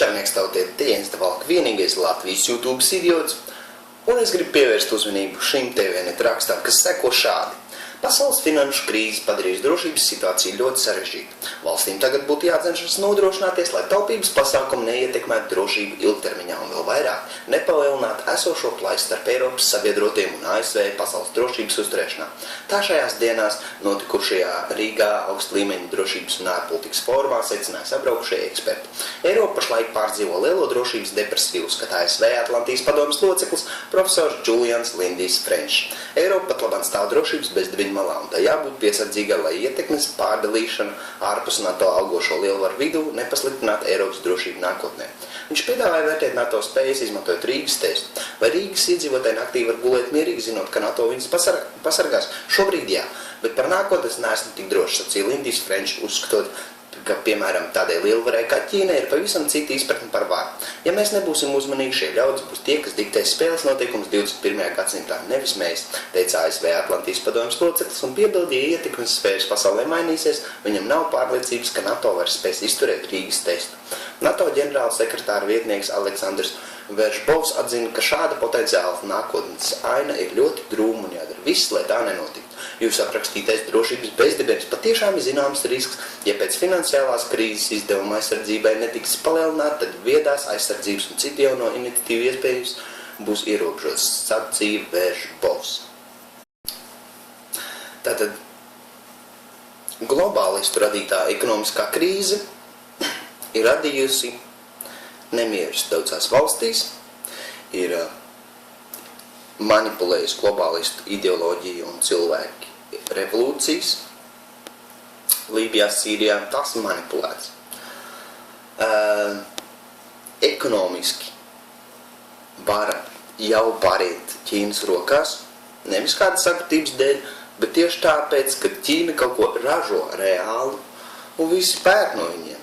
Čarnieks tautiet Tieņsta Valka vienīgais Latvijas YouTube idiots, un es gribu pievērst uzmanību šim TVNet rakstam, kas seko šādi. Pasaules finanšu krīze padarīs drošības situāciju ļoti sarežģītu. Valstīm tagad būtu jācenšas nodrošināties, lai taupības pasākumi neietekmētu drošību ilgtermiņā un vēl vairāk nepalielinātu esošo plaisu starp Eiropas sabiedrotiem un ASV pasaules drošības uzturēšanā. Tā šajās dienās notikušajā Rīgā augsta līmeņa drošības un ārpolitikas fórumā secināja sabraukušie eksperti. Eiropa pašlaik pārdzīvo lielo drošības depresiju, uzskata ASV Atlantijas padomes loceklis profesors Julians Lindijs French. Eiropa pat labāk stāv drošības bezdibeņu malā, un tā jābūt piesardzīgai, lai ietekmes pārdalīšanu ārpus NATO augošo lielvaru vidū nepasliktinātu Eiropas drošību nākotnē. Viņš piedāvāja vērtēt NATO spējas izmantojot Rīgas testu. Vai Rīgas iedzīvotāji naktī var gulēt mierīgi, zinot, ka NATO viņus pasargās? Šobrīd jā, bet par nākotnes neesmu tik droši, sacīja Lindijs French, uzskatot, ka, piemēram, tādai lielvarai kā Ķīna ir pavisam cita izpratne par varu. Ja mēs nebūsim uzmanīgi, šie ļaudis būs tie, kas diktēs spēles noteikumus 21. gadsimtā, nevis mēs, teica ASV Atlantijas padomes loceklis un piebildīja, ja ietekmes sfēras pasaulē mainīsies, viņam nav pārliecības, ka NATO var spēs izturēt Rīgas testu. NATO ģenerāla sekretāra vietnieks Aleksandrs Veržbovs atzina, ka šāda potenciāla nākotnes aina ir ļoti drūma un jādara viss, lai tā nenotiktu. Jūs aprakstītais drošības bezdibenis patiešām ir zināms risks, ja pēc finansiālās krīzes izdevuma aizsardzībai netiks palielināt, tad viedās aizsardzības un citu jauno iniciatīvu iespējas būs ierobežotas, sacīja Veržbovs. Tātad globālistu radītā ekonomiskā krīze ir radījusi nemierus daudzās valstīs, ir manipulējusi globālistu ideoloģiju un cilvēki revolūcijas. Lībijā, Sīrijā tas manipulēts. Ekonomiski vara jau pāriet Ķīnas rokās, nevis kādas sakritības dēļ, bet tieši tāpēc, ka Ķīna kaut ko ražo reāli un visi pērk no viņiem.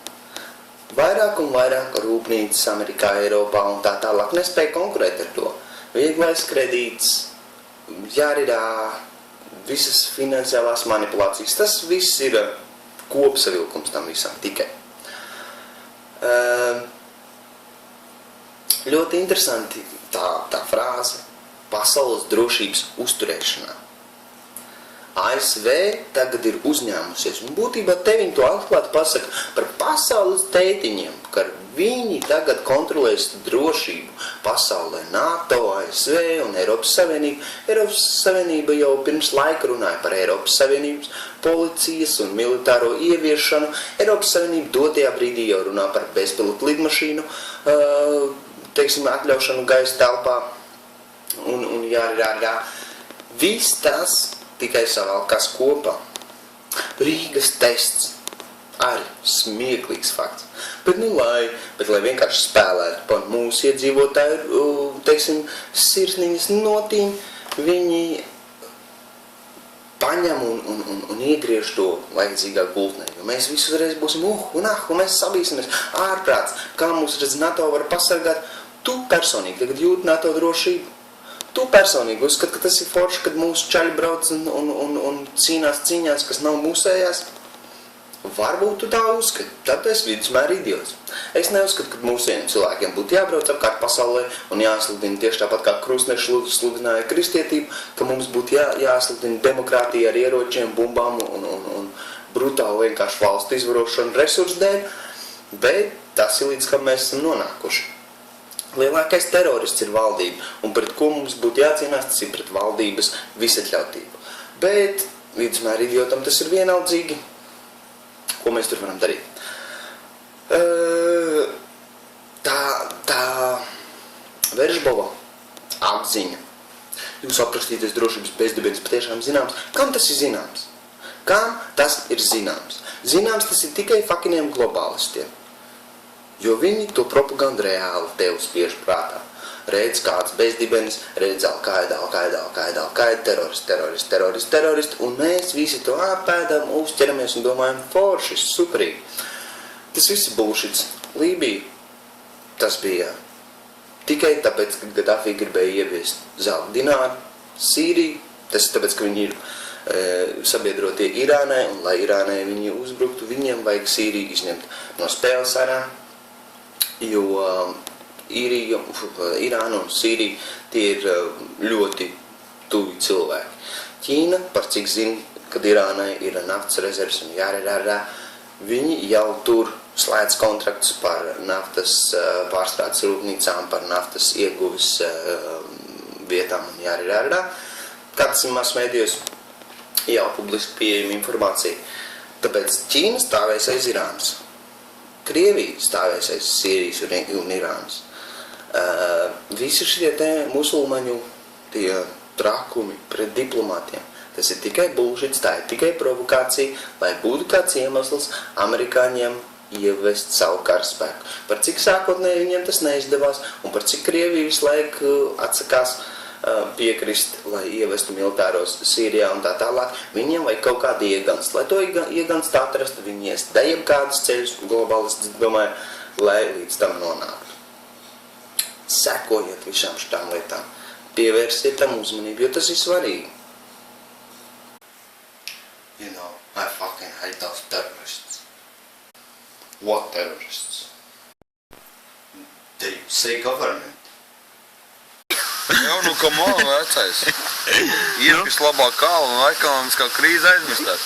Vairāk un vairāk rūpnīcas Amerikā, Eiropā un tā tālāk nespēja konkurēt ar to. Vieglais kredīts, jāridā, visas finansiālās manipulācijas, tas viss ir kopsavilkums tam visam tikai. Ļoti interesanti tā frāze pasaules drošības uzturēšanā. ASV tagad ir uzņēmusies, un būtībā te viņi to atklāti pasaka par pasaules tētiņiem, ka viņi tagad kontrolēs drošību pasaulē, NATO, ASV un Eiropas Savienība. Eiropas Savienība jau pirms laika runāja par Eiropas Savienības policijas un militāro ieviešanu. Eiropas Savienība dotajā brīdī jau runā par bezpilotu lidmašīnu, teiksim, atļaušanu gaisa telpā un jārā. Viss tas tikai savalkās kopā. Rīgas tests arī smieklīgs fakts. Bet lai vienkārši spēlētu par mūsu iedzīvotāju, teiksim, sirsniņas notīm, viņi paņem un iegriež to vajadzīgā gultnē. Jo mēs visu uzreiz būsim un mēs sabīsimies ārprāts. Kā mūs redz NATO var pasargāt? Tu personīgi tagad jūti NATO drošību. Tu personīgi uzskat, ka tas ir forši, kad mūsu čaļi brauc un cīnās cīņās, kas nav mūsējās. Varbūt tu tā uzskati, tad tu esi vidusmēra idiots. Es neuzskatu, ka mūsējiem cilvēkiem būtu jābrauc apkārt pasaulē un jāsludina tieši tāpat kā krustneši sludināja kristietību, ka mums būtu jāsludina demokrātija ar ieročiem, bumbām un brutāli vienkārši valstu izvarošanu resursu dēļ, bet tas ir līdz, kam mēs esam nonākuši. Lielākais terorists ir valdība, un pret ko mums būtu jācīnās, tas ir pret valdības visatļautību. Bet vidusmēra idiotam tas ir vienaldzīgi, ko mēs tur varam darīt. Tā Veržbova apziņa, jūs aprakstīties drošības bezdibenis patiešām zināms. Kam tas ir zināms? Kam tas ir zināms? Zināms tas ir tikai fakiniem globālistiem. Jo viņi to propagandu reāli tev spiež prātā. Redz kāds bezdibenis, redz Al-Qaida, teroristi, un mēs visi to āpēdam, uzķeramies un domājam, forši, superīgi. Tas viss ir bullshits. Lībija, tas bija tikai tāpēc, ka Gaddafi gribēja ieviest zelta dināru. Sīrija, tas ir tāpēc, ka viņi ir sabiedrotie Irānai, un lai Irānai viņi uzbruktu, viņiem vajag Sīriju izņemt no spēles arā. jo Irāna un Sīrija tie ir ļoti tuvi cilvēki. Ķīna, par cik zinu, kad Irānai ir naftas rezerves un jārērā, viņi jau tur slēdz kontraktus par naftas pārstrādes rūpnīcām, par naftas ieguves vietām un jārērā. Kāds ir masmēdījos jau publiski pieejama informācija. Tāpēc Ķīna stāvēs aiz Irānas. Krievija stāvēs aiz Sīrijas un Irānas. Visi šie te musulmaņu tie trakumi pret diplomātiem. Tas ir tikai bullshits, tā ir tikai provokācija, lai būtu kāds iemesls amerikāņiem ievest savu karaspēku. Par cik sākotnēji viņiem tas neizdevās, un par cik Krievija visu laiku atsakās piekrist, lai ievestu militāros Sīrijā un tā tālāk, viņiem vajag kaut kādu ieganstu. Lai to ieganstu atrastu, viņi ies dejam kādus ceļus, globālisti, domāju, lai līdz tam nonāktu. Sekojiet visām šitām lietām, pievērsiet tam uzmanību, jo tas ir svarīgi. You know, I fucking hate those terrorists. What terrorists? They say government. Jau, nu, come on, vecais. Iepis labā kalna un ekonomiskā krīze aizmestās.